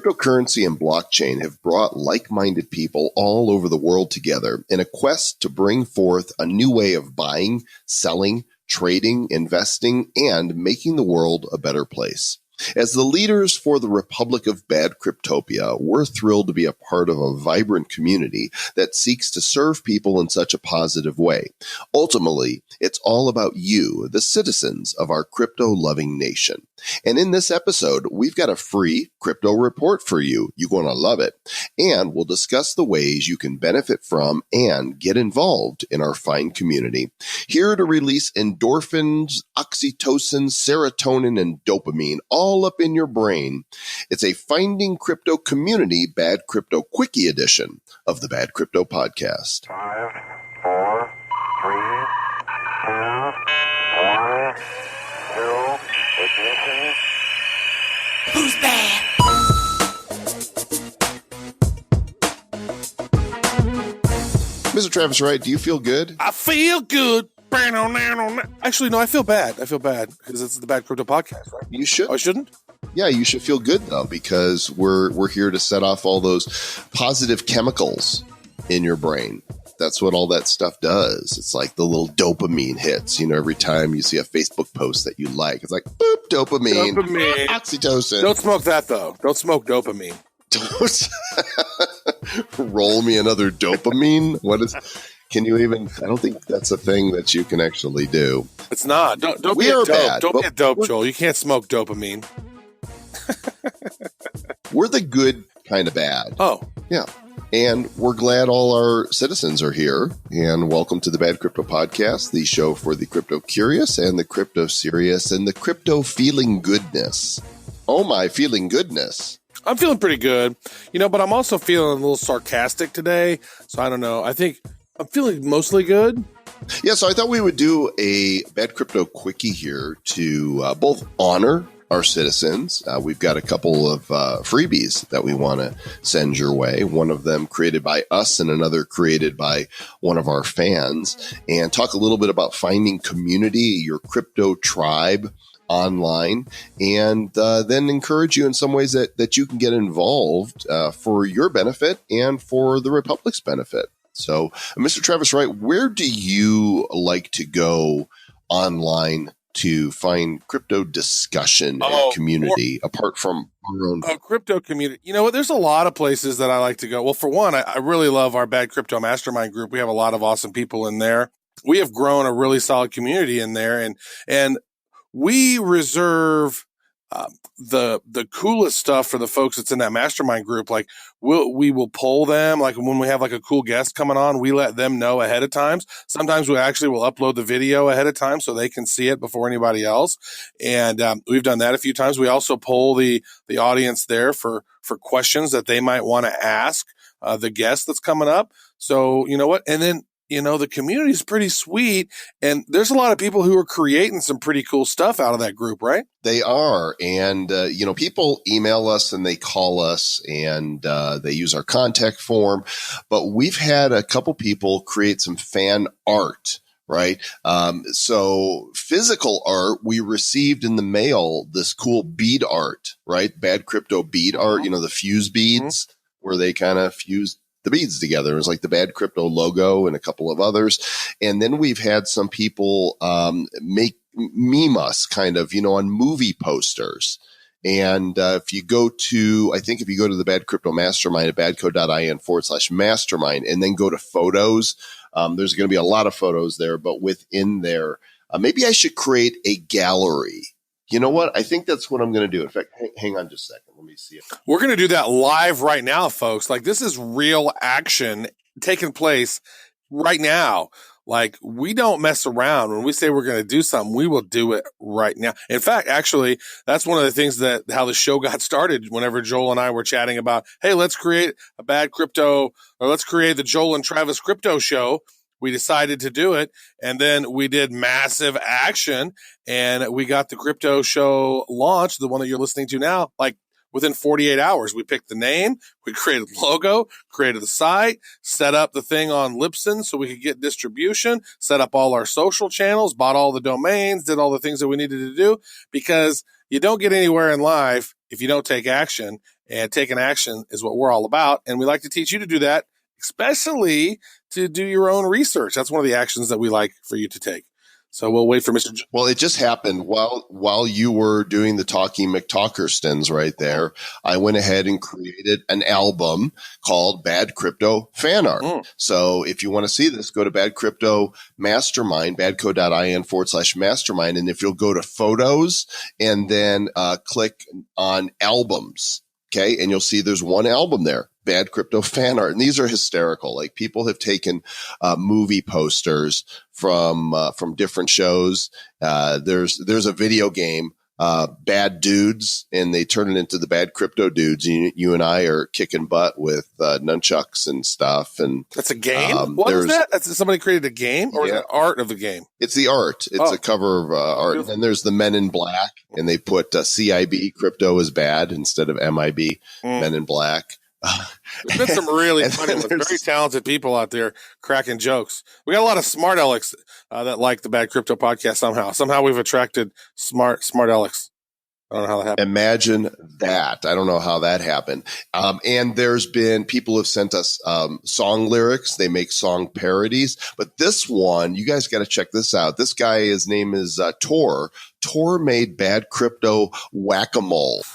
Cryptocurrency and blockchain have brought like-minded people all over the world together in a quest to bring forth a new way of buying, selling, trading, investing, and making the world a better place. As the leaders for the Republic of Bad Cryptopia, we're thrilled to be a part of a vibrant community that seeks to serve people in such a positive way. Ultimately, it's all about you, the citizens of our crypto-loving nation. And in this episode, we've got a free crypto report for you. You're going to love it. And we'll discuss the ways you can benefit from and get involved in our fine community. Here to release endorphins, oxytocin, serotonin, and dopamine all up in your brain. It's a Finding Crypto Community Bad Crypto Quickie edition of the Bad Crypto Podcast. 5, 4, 3, 2, 1, 0, ignition. Who's bad? Mr. Travis Wright, do you feel good? I feel good. Actually, no, I feel bad. Because it's the Bad Crypto Podcast, right? You should. Oh, I shouldn't? Yeah, you should feel good, though, because we're here to set off all those positive chemicals in your brain. That's what all that stuff does. It's like the little dopamine hits, every time you see a Facebook post that you like. It's like, boop, dopamine. Oxytocin. Don't smoke that, though. Don't smoke dopamine. Don't roll me another dopamine. Can you even? I don't think that's a thing that you can actually do. It's not. Don't We be a are dope. bad, Don't but be a dope, Joel. You can't smoke dopamine. We're the good kind of bad. Oh. Yeah. And we're glad all our citizens are here. And welcome to the Bad Crypto Podcast, the show for the crypto curious and the crypto serious and the crypto feeling goodness. Oh my, feeling goodness. I'm feeling pretty good, but I'm also feeling a little sarcastic today. So I don't know. I think I'm feeling mostly good. Yeah, so I thought we would do a Bad Crypto Quickie here to both honor our citizens. We've got a couple of freebies that we want to send your way. One of them created by us and another created by one of our fans. And talk a little bit about finding community, your crypto tribe online, and then encourage you in some ways that you can get involved for your benefit and for the Republic's benefit. So, Mr. Travis Wright, where do you like to go online to find crypto discussion and community apart from our own? Crypto community. You know what? There's a lot of places that I like to go. Well, for one, I really love our Bad Crypto Mastermind group. We have a lot of awesome people in there. We have grown a really solid community in there, and we reserve the coolest stuff for the folks that's in that mastermind group. Like we will poll them. Like when we have like a cool guest coming on, we let them know ahead of time. Sometimes we actually will upload the video ahead of time so they can see it before anybody else. And we've done that a few times. We also poll the audience there for questions that they might want to ask the guest that's coming up. So you know what? And then the community is pretty sweet, and there's a lot of people who are creating some pretty cool stuff out of that group, right? They are. And, people email us and they call us and they use our contact form. But we've had a couple people create some fan art, right? So physical art, we received in the mail this cool bead art, right? Bad crypto bead art, the fuse beads where they kind of fused the beads together. It was like the Bad Crypto logo and a couple of others. And then we've had some people meme us kind of, on movie posters. And if you go to the Bad Crypto Mastermind at badco.in/mastermind and then go to photos, there's going to be a lot of photos there, but within there, maybe I should create a gallery. You know what? I think that's what I'm going to do. In fact, hang on just a second. Let me see it. We're going to do that live right now, folks. Like this is real action taking place right now. Like we don't mess around. When we say we're going to do something, we will do it right now. In fact, actually, that's one of the things how the show got started whenever Joel and I were chatting about, hey, let's create a Bad Crypto, or let's create the Joel and Travis Crypto Show. We decided to do it, and then we did massive action, and we got the crypto show launched, the one that you're listening to now, like within 48 hours. We picked the name, we created the logo, created the site, set up the thing on Libsyn so we could get distribution, set up all our social channels, bought all the domains, did all the things that we needed to do, because you don't get anywhere in life if you don't take action, and taking action is what we're all about. And we like to teach you to do that, especially to do your own research. That's one of the actions that we like for you to take. So we'll wait for Mr. Well, it just happened while you were doing the Talking McTalkerstons right there. I went ahead and created an album called Bad Crypto Fan Art. So if you want to see this, go to Bad Crypto Mastermind, badco.in/mastermind. And if you'll go to photos and then click on albums, okay, and you'll see there's one album there. Bad Crypto Fan Art. And these are hysterical. Like, people have taken movie posters from different shows. There's a video game, Bad Dudes, and they turn it into the Bad Crypto Dudes. You and I are kicking butt with nunchucks and stuff. And that's a game? What is that? That's, somebody created a game, or is it art of the game? It's the art. It's a cover of art. And then there's the Men in Black, and they put CIB, crypto is bad, instead of MIB, Men in Black. There's been some really funny, very talented people out there cracking jokes. We got a lot of smart Alex that like the Bad Crypto podcast somehow. Somehow we've attracted smart Alex. I don't know how that happened. Imagine that. I don't know how that happened. And there's been people have sent us song lyrics. They make song parodies. But this one, you guys got to check this out. This guy, his name is Tor. Tor made Bad Crypto Whack-A-Mole.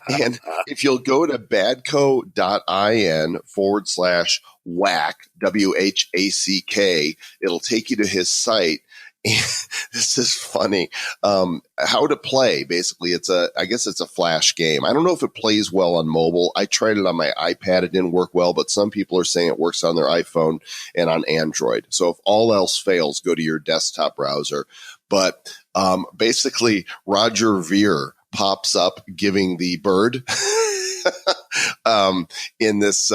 And if you'll go to badco.in/whack, WHACK, it'll take you to his site. This is funny. How to play. Basically, I guess it's a flash game. I don't know if it plays well on mobile. I tried it on my iPad. It didn't work well, but some people are saying it works on their iPhone and on Android. So if all else fails, go to your desktop browser. But basically, Roger Ver pops up giving the bird in this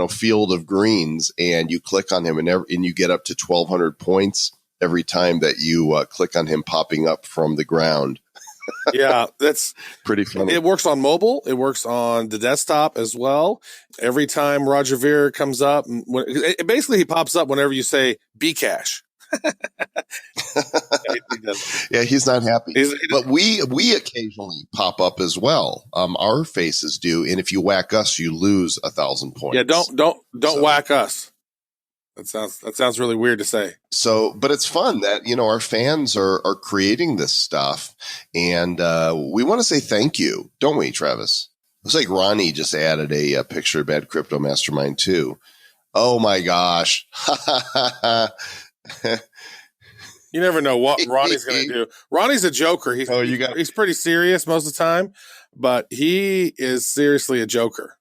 field of greens, and you click on him, and you get up to 1,200 points every time that you click on him popping up from the ground. Yeah, that's pretty funny. It works on mobile. It works on the desktop as well. Every time Roger Ver comes up, basically he pops up whenever you say Bcash. Yeah, he's not happy. But we occasionally pop up as well. Our faces do, and if you whack us, you lose 1,000 points. Yeah, don't whack us. That sounds really weird to say. So, but it's fun that, our fans are creating this stuff, and we want to say thank you, don't we, Travis? Looks like Ronnie just added a picture of Bad Crypto Mastermind too. Oh my gosh. You never know what Ronnie's going to do. Ronnie's a joker. He's pretty serious most of the time, but he is seriously a joker.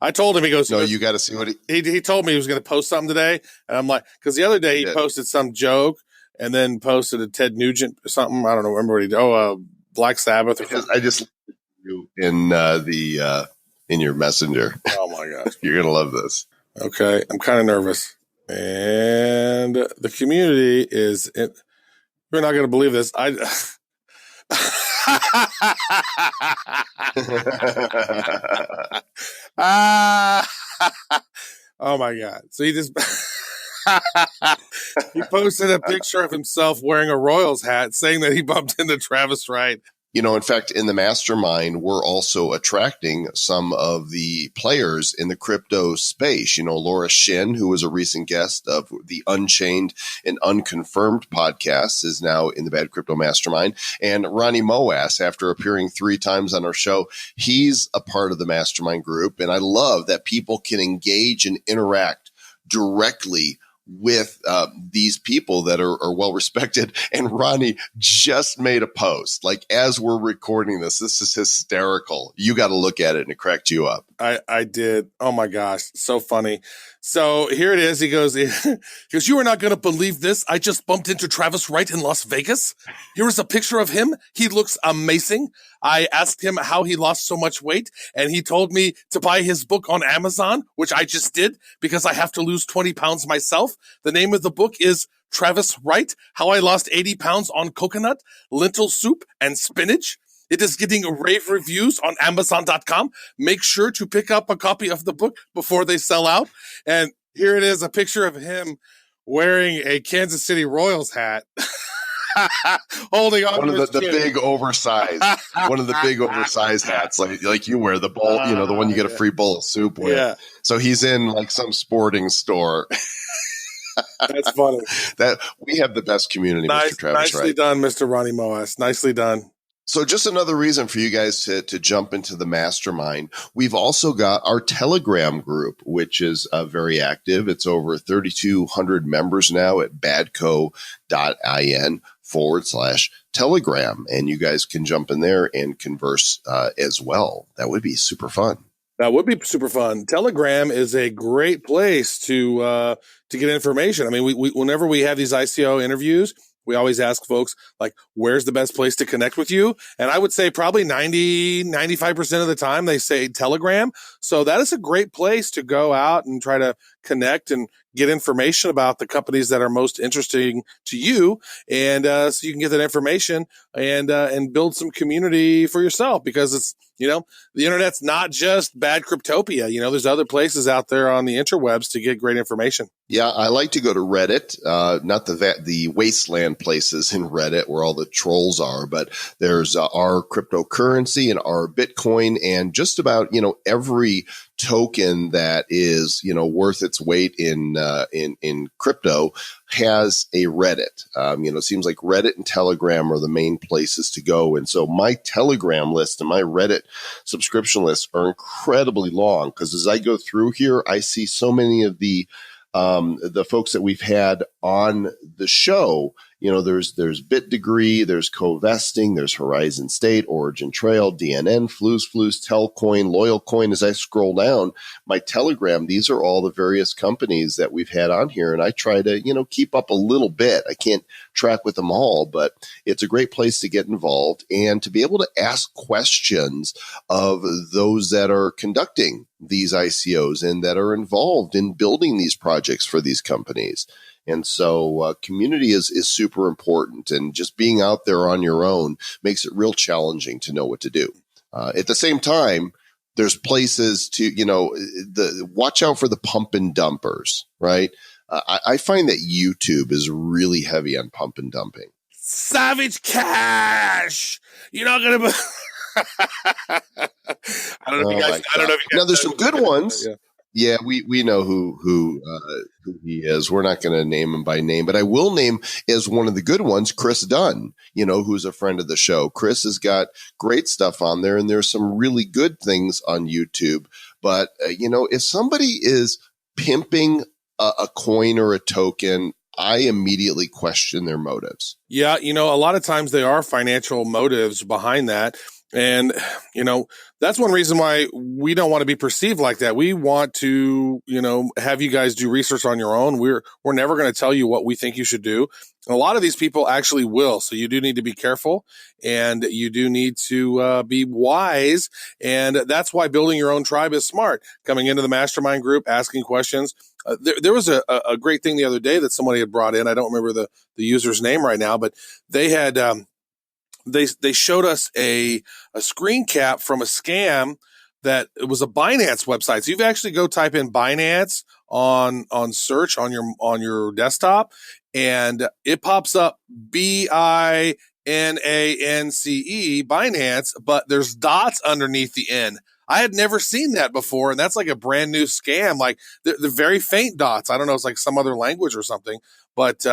I told him, he goes, no, you got to see what he told me he was going to post something today. And I'm like, because the other day he posted some joke and then posted a Ted Nugent or something. I don't know, remember what he did. Black Sabbath. I just you in in your messenger. Oh my gosh. You're going to love this. Okay. I'm kind of nervous. And the community is, you're not going to believe this. Oh my God. So he just he posted a picture of himself wearing a Royals hat saying that he bumped into Travis Wright. In fact, in the mastermind, we're also attracting some of the players in the crypto space. Laura Shin, who was a recent guest of the Unchained and Unconfirmed podcast, is now in the Bad Crypto Mastermind. And Ronnie Moas, after appearing 3 times on our show, he's a part of the mastermind group. And I love that people can engage and interact directly with these people that are well respected. And Ronnie just made a post, like, as we're recording this is hysterical. You got to look at it, and it cracked you up. I did. Oh my gosh. So funny. So here it is. He goes, you are not going to believe this. I just bumped into Travis Wright in Las Vegas. Here is a picture of him. He looks amazing. I asked him how he lost so much weight, and he told me to buy his book on Amazon, which I just did because I have to lose 20 pounds myself. The name of the book is Travis Wright, How I Lost 80 Pounds on Coconut, Lentil Soup, and Spinach. It is getting rave reviews on Amazon.com. Make sure to pick up a copy of the book before they sell out. And here it is, a picture of him wearing a Kansas City Royals hat. Holding on One to of the big oversized, one of the big oversized hats, like you wear the bowl, the one you get a free bowl of soup with. Yeah. So he's in like some sporting store. That's funny. That we have the best community, Mr. Travis. Nicely done, Mr. Ronnie Moas. Nicely done. So just another reason for you guys to jump into the mastermind. We've also got our Telegram group, which is very active. It's over 3,200 members now at badco.in/Telegram. And you guys can jump in there and converse as well. That would be super fun. That would be super fun. Telegram is a great place to get information. I mean, we whenever we have these ICO interviews, we always ask folks, like, where's the best place to connect with you? And I would say probably 95% of the time they say Telegram. So that is a great place to go out and try to connect and get information about the companies that are most interesting to you. And so you can get that information and build some community for yourself, because it's, the internet's not just Bad Cryptopia. There's other places out there on the interwebs to get great information. Yeah, I like to go to Reddit, not the wasteland places in Reddit where all the trolls are, but there's our cryptocurrency and our Bitcoin, and just about, every token that is, worth its weight in crypto has a Reddit. It seems like Reddit and Telegram are the main places to go. And so my Telegram list and my Reddit subscription list are incredibly long, because as I go through here, I see so many of the folks that we've had on the show. There's BitDegree, there's Covesting, there's Horizon State, Origin Trail, DNN, Flus, Telcoin, LoyalCoin. As I scroll down my Telegram, these are all the various companies that we've had on here. And I try to, keep up a little bit. I can't track with them all, but it's a great place to get involved and to be able to ask questions of those that are conducting these ICOs and that are involved in building these projects for these companies. And so community is super important, and just being out there on your own makes it real challenging to know what to do. At the same time, there's places to, watch out for the pump and dumpers, right? I find that YouTube is really heavy on pump and dumping. Savage Cash. You're not going to I don't know if you guys. Now, there's some good ones. Yeah, we know who he is. We're not going to name him by name, but I will name as one of the good ones, Chris Dunn, who's a friend of the show. Chris has got great stuff on there, and there's some really good things on YouTube. But, if somebody is pimping a coin or a token, I immediately question their motives. Yeah, a lot of times there are financial motives behind that. And, that's one reason why we don't want to be perceived like that. We want to, have you guys do research on your own. We're never going to tell you what we think you should do. And a lot of these people actually will. So you do need to be careful, and you do need to be wise. And that's why building your own tribe is smart. Coming into the mastermind group, asking questions. There was a great thing the other day that somebody had brought in. I don't remember the user's name right now, but they had, they showed us a screen cap from a scam that it was a Binance website. So you've actually go type in Binance on search on your desktop, and it pops up BINANCE, Binance, but there's dots underneath the N. I had never seen that before, and that's like a brand new scam. Like the very faint dots. I don't know, it's like some other language or something, but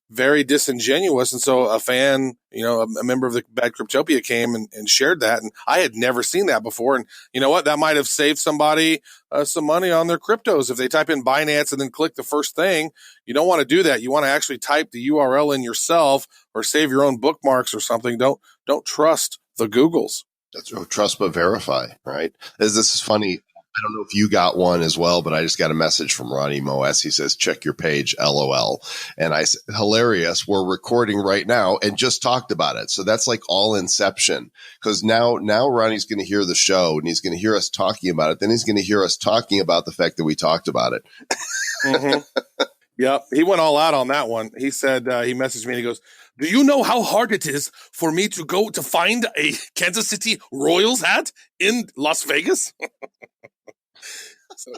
very disingenuous. And so a fan, a member of the Bad Cryptopia came and shared that. And I had never seen that before. And you know what? That might have saved somebody some money on their cryptos. If they type in Binance and then click the first thing, you don't want to do that. You want to actually type the URL in yourself or save your own bookmarks or something. Don't trust the Googles. That's trust but verify, right? This is funny. I don't know if you got one as well, but I just got a message from Ronnie Moas. He says, check your page, LOL. And I said, hilarious. We're recording right now and just talked about it. So that's like all inception, because now Ronnie's going to hear the show and he's going to hear us talking about it. Then he's going to hear us talking about the fact that we talked about it. Mm-hmm. Yep. He went all out on that one. He said, he messaged me and he goes, "Do you know how hard it is for me to go to find a Kansas City Royals hat in Las Vegas?" So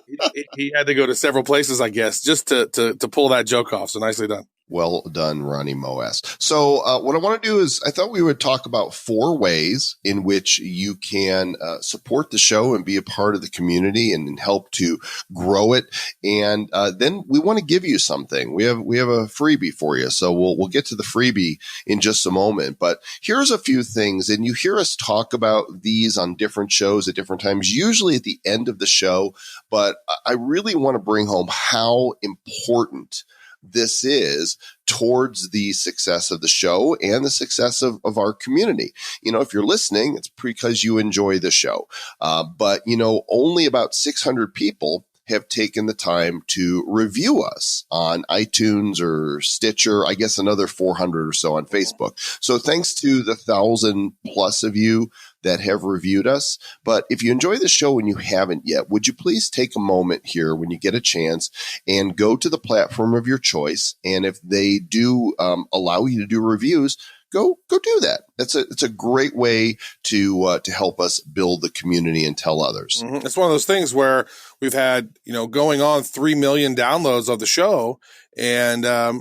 he had to go to several places, I guess, just to pull that joke off. So nicely done. Well done, Ronnie Moas. So what I want to do is I thought we would talk about 4 ways in which you can support the show and be a part of the community and help to grow it. And then we want to give you something. We have a freebie for you. So we'll get to the freebie in just a moment. But here's a few things. And you hear us talk about these on different shows at different times, usually at the end of the show. But I really want to bring home how important this is towards the success of the show and the success of our community. You know, if you're listening, it's because you enjoy the show. But, you know, only about 600 people have taken the time to review us on iTunes or Stitcher, I guess another 400 or so on Facebook. So thanks to the 1,000 plus of you that have reviewed us. But if you enjoy the show and you haven't yet, would you please take a moment here when you get a chance and go to the platform of your choice. And if they do allow you to do reviews, go do that. It's a great way to help us build the community and tell others. Mm-hmm. It's one of those things where we've had, going on 3 million downloads of the show. And, a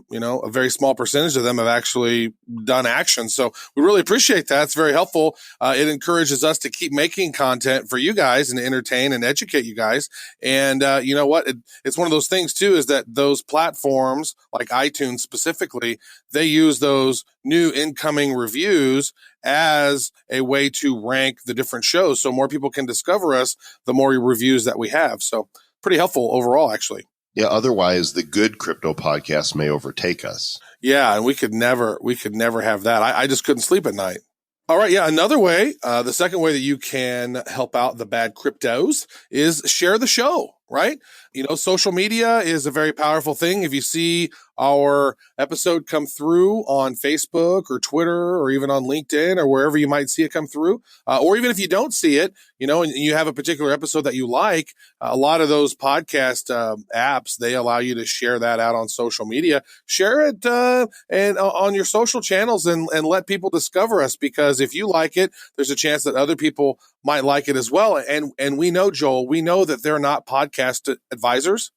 very small percentage of them have actually done action. So we really appreciate that. It's very helpful. It encourages us to keep making content for you guys and to entertain and educate you guys. And, you know what? It's one of those things too, is that those platforms like iTunes specifically, they use those new incoming reviews as a way to rank the different shows. So more people can discover us, the more reviews that we have. So pretty helpful overall, actually. Yeah. Otherwise, the good crypto podcast may overtake us. Yeah, and we could never have that. I just couldn't sleep at night. All right. Yeah. Another way, the second way that you can help out the bad cryptos is share the show, right? Social media is a very powerful thing. If you see our episode come through on Facebook or Twitter or even on LinkedIn or wherever you might see it come through, or even if you don't see it, and you have a particular episode that you like, a lot of those podcast apps, they allow you to share that out on social media. Share it and on your social channels and let people discover us, because if you like it, there's a chance that other people might like it as well. And we know, Joel, we know that they're not podcast advisors.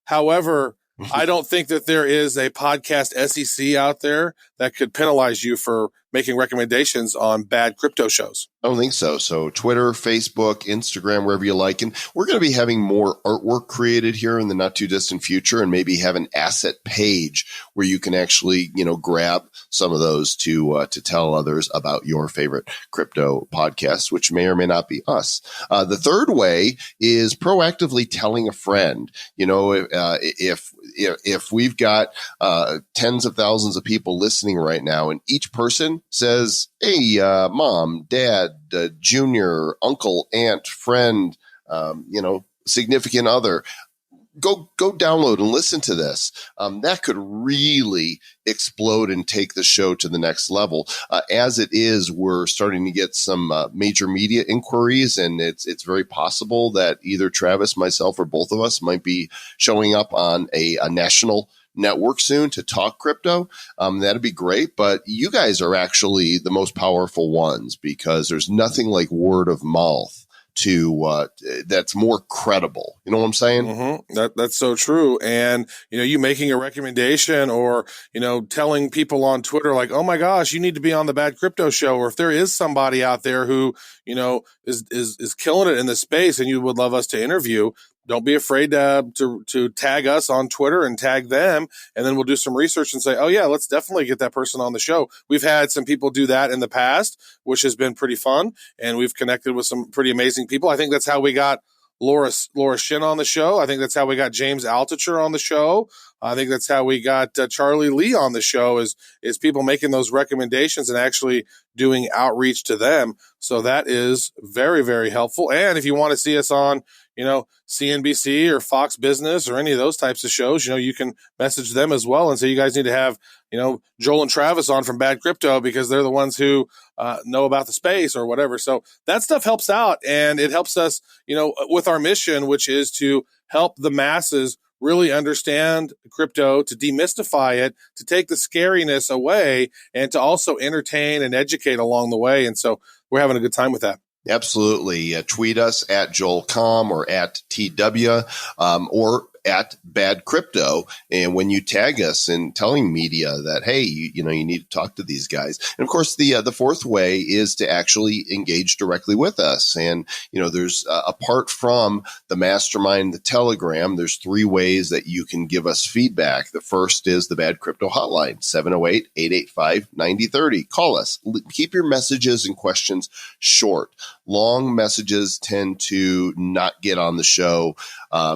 However, I don't think that there is a podcast SEC out there that could penalize you for making recommendations on bad crypto shows. I don't think so. So Twitter, Facebook, Instagram, wherever you like. And we're going to be having more artwork created here in the not too distant future, and maybe have an asset page where you can actually, grab some of those to tell others about your favorite crypto podcasts, which may or may not be us. The third way is proactively telling a friend. If we've got tens of thousands of people listening right now, and each person says, "Hey, mom, dad, junior, uncle, aunt, friend, significant other, go download and listen to this." That could really explode and take the show to the next level. As it is, we're starting to get some major media inquiries, and it's very possible that either Travis, myself, or both of us might be showing up on a national network soon to talk crypto. That'd be great. But you guys are actually the most powerful ones, because there's nothing like word of mouth to that's more credible. You know what I'm saying? Mm-hmm. That's so true. And you making a recommendation, or telling people on Twitter like, "Oh my gosh, you need to be on the Bad Crypto Show," or if there is somebody out there who is killing it in this space and you would love us to interview, don't be afraid to tag us on Twitter and tag them, and then we'll do some research and say, "Oh yeah, let's definitely get that person on the show." We've had some people do that in the past, which has been pretty fun, and we've connected with some pretty amazing people. I think that's how we got Laura Shin on the show. I think that's how we got James Altucher on the show. I think that's how we got Charlie Lee on the show, is people making those recommendations and actually doing outreach to them. So that is very, very helpful. And if you want to see us on, CNBC or Fox Business or any of those types of shows, you can message them as well and say, "You guys need to have, Joel and Travis on from Bad Crypto, because they're the ones who know about the space," or whatever. So that stuff helps out, and it helps us, with our mission, which is to help the masses really understand crypto, to demystify it, to take the scariness away, and to also entertain and educate along the way. And so we're having a good time with that. Absolutely. Tweet us at JoelCom or at TW or at Bad Crypto. And when you tag us in telling media that, hey, you need to talk to these guys. And of course, the fourth way is to actually engage directly with us. And, there's apart from the mastermind, the Telegram, there's 3 ways that you can give us feedback. The first is the Bad Crypto hotline, 708-885-9030. Call us. Keep your messages and questions short. Long messages tend to not get on the show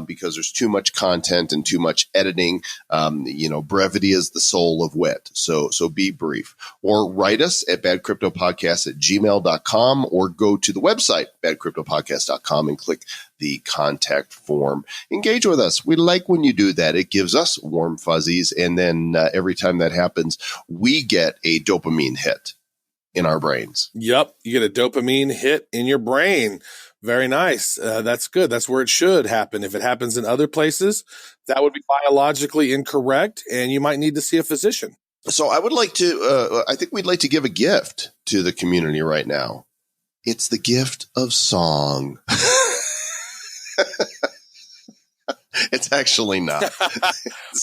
because there's too much content and too much editing. Brevity is the soul of wit. So be brief. Or write us at badcryptopodcast@gmail.com or go to the website, badcryptopodcast.com, and click the contact form. Engage with us. We like when you do that. It gives us warm fuzzies. And then every time that happens, we get a dopamine hit in our brains. Yep. You get a dopamine hit in your brain. Very nice. That's good. That's where it should happen. If it happens in other places, that would be biologically incorrect, and you might need to see a physician. So I would like to, I think we'd like to give a gift to the community right now. It's the gift of song. It's actually not.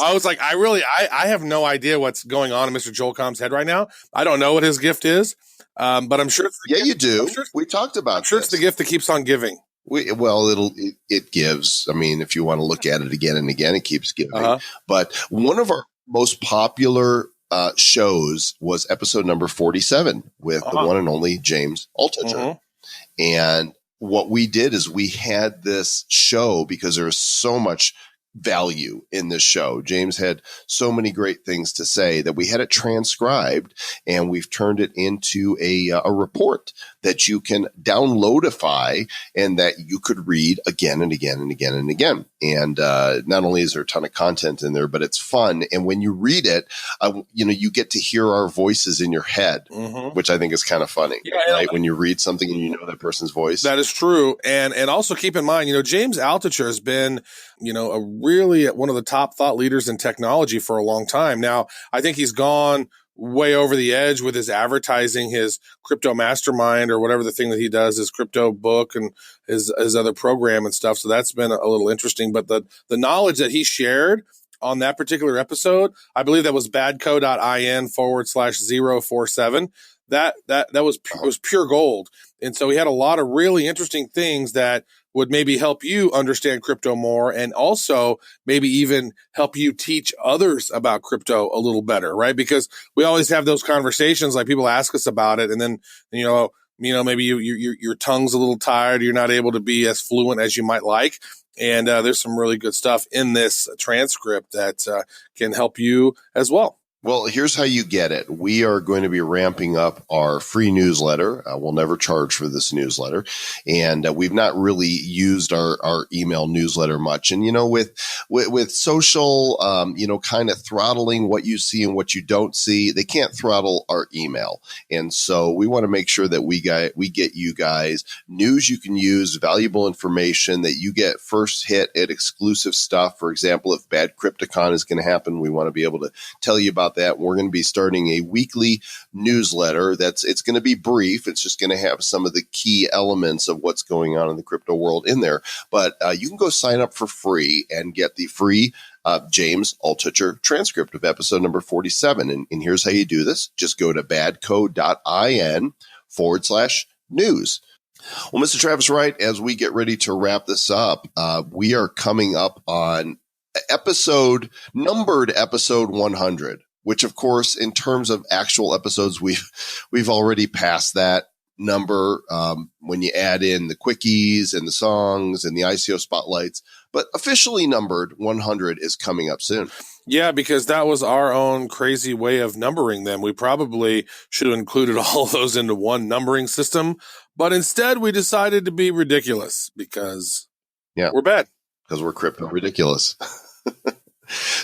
I was like, I have no idea what's going on in Mr. Joel Comm's head right now. I don't know what his gift is, but I'm sure. You do. We talked about. I'm sure it's the gift that keeps on giving. It gives. I mean, if you want to look at it again and again, it keeps giving. But one of our most popular shows was episode number 47 with the one and only James Altucher, and what we did is we had this show because there was so much value in this show. James had so many great things to say that we had it transcribed, and we've turned it into a report that you can downloadify and that you could read again and again and again and again. And not only is there a ton of content in there, but it's fun. And when you read it, you get to hear our voices in your head, which I think is kind of funny, right? When you read something and you know that person's voice. That is true. And also keep in mind, James Altucher has been, really one of the top thought leaders in technology for a long time. Now, I think he's gone way over the edge with his advertising, his Crypto Mastermind or whatever the thing that he does, his crypto book and his other program and stuff. So that's been a little interesting. But the knowledge that he shared on that particular episode, I believe that was badco.in/047. That was pure gold. And so he had a lot of really interesting things that would maybe help you understand crypto more, and also maybe even help you teach others about crypto a little better, right? Because we always have those conversations, like people ask us about it, and then, maybe your tongue's a little tired, you're not able to be as fluent as you might like. And there's some really good stuff in this transcript that can help you as well. Well, here's how you get it. We are going to be ramping up our free newsletter. We'll never charge for this newsletter. And we've not really used our email newsletter much. And, with social, kind of throttling what you see and what you don't see, they can't throttle our email. And so we want to make sure that we get you guys news you can use, valuable information that you get first hit at exclusive stuff. For example, if Bad CryptoCon is going to happen, we want to be able to tell you about that. We're going to be starting a weekly newsletter it's going to be brief. It's just going to have some of the key elements of what's going on in the crypto world in there. But you can go sign up for free and get the free James Altucher transcript of episode number 47. And here's how you do this. Just go to badco.in/news. Well, Mr. Travis Wright, as we get ready to wrap this up, we are coming up on numbered episode 100. Which, of course, in terms of actual episodes, we've already passed that number when you add in the quickies and the songs and the ICO spotlights. But officially numbered 100 is coming up soon. Yeah, because that was our own crazy way of numbering them. We probably should have included all of those into one numbering system. But instead, we decided to be ridiculous because we're bad. Because we're crypto ridiculous.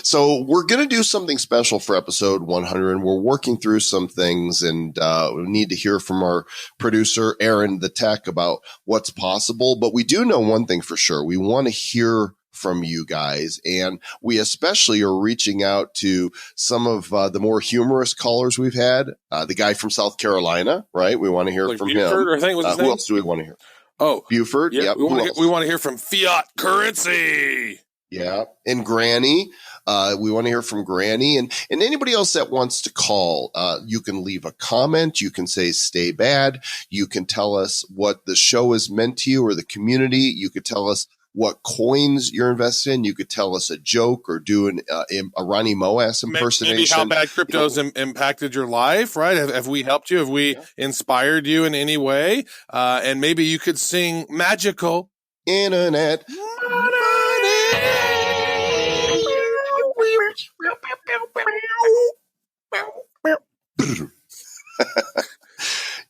So we're going to do something special for episode 100, and we're working through some things, and we need to hear from our producer, Aaron, the tech, about what's possible. But we do know one thing for sure. We want to hear from you guys. And we especially are reaching out to some of the more humorous callers we've had. The guy from South Carolina, right? We want to hear from Buford, him. I think was his name. Who else do we want to hear? Oh, Buford. yeah. Yep. We want to hear from fiat currency. Yeah. And Granny. We want to hear from Granny and anybody else that wants to call. You can leave a comment. You can say, stay bad. You can tell us what the show has meant to you or the community. You could tell us what coins you're invested in. You could tell us a joke or do a Ronnie Moas impersonation. Maybe how bad crypto's impacted your life, right? Have we helped you? Have we inspired you in any way? And maybe you could sing magical internet money.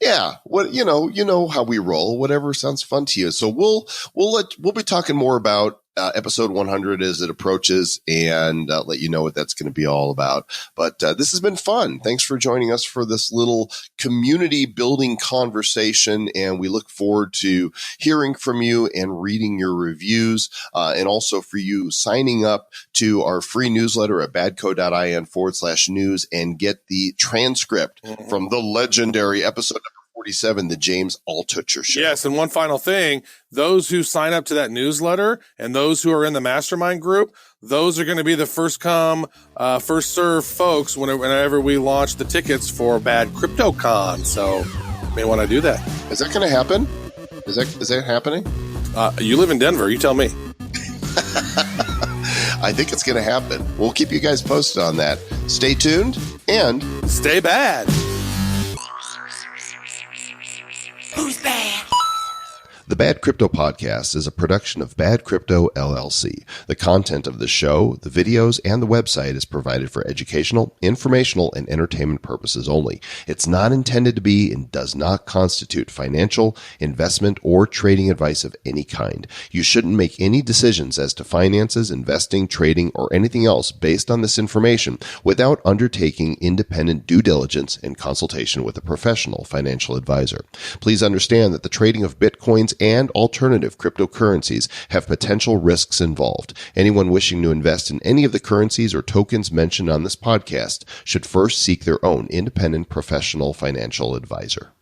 Yeah, what you know how we roll. Whatever sounds fun to you. So we'll be talking more about episode 100 as it approaches, and let you know what that's going to be all about. But this has been fun. Thanks for joining us for this little community building conversation, and we look forward to hearing from you and reading your reviews, and also for you signing up to our free newsletter at badco.in/news and get the transcript from the legendary episode number 47, the James Altucher Show. Yes, and one final thing, those who sign up to that newsletter and those who are in the mastermind group, those are going to be the first come, first serve folks whenever we launch the tickets for Bad CryptoCon. So you may want to do that. Is that going to happen? Is that happening? You live in Denver. You tell me. I think it's going to happen. We'll keep you guys posted on that. Stay tuned and stay bad. Who's bad? The Bad Crypto Podcast is a production of Bad Crypto LLC. The content of the show, the videos, and the website is provided for educational, informational, and entertainment purposes only. It's not intended to be and does not constitute financial, investment, or trading advice of any kind. You shouldn't make any decisions as to finances, investing, trading, or anything else based on this information without undertaking independent due diligence and consultation with a professional financial advisor. Please understand that the trading of Bitcoins and alternative cryptocurrencies have potential risks involved. Anyone wishing to invest in any of the currencies or tokens mentioned on this podcast should first seek their own independent professional financial advisor.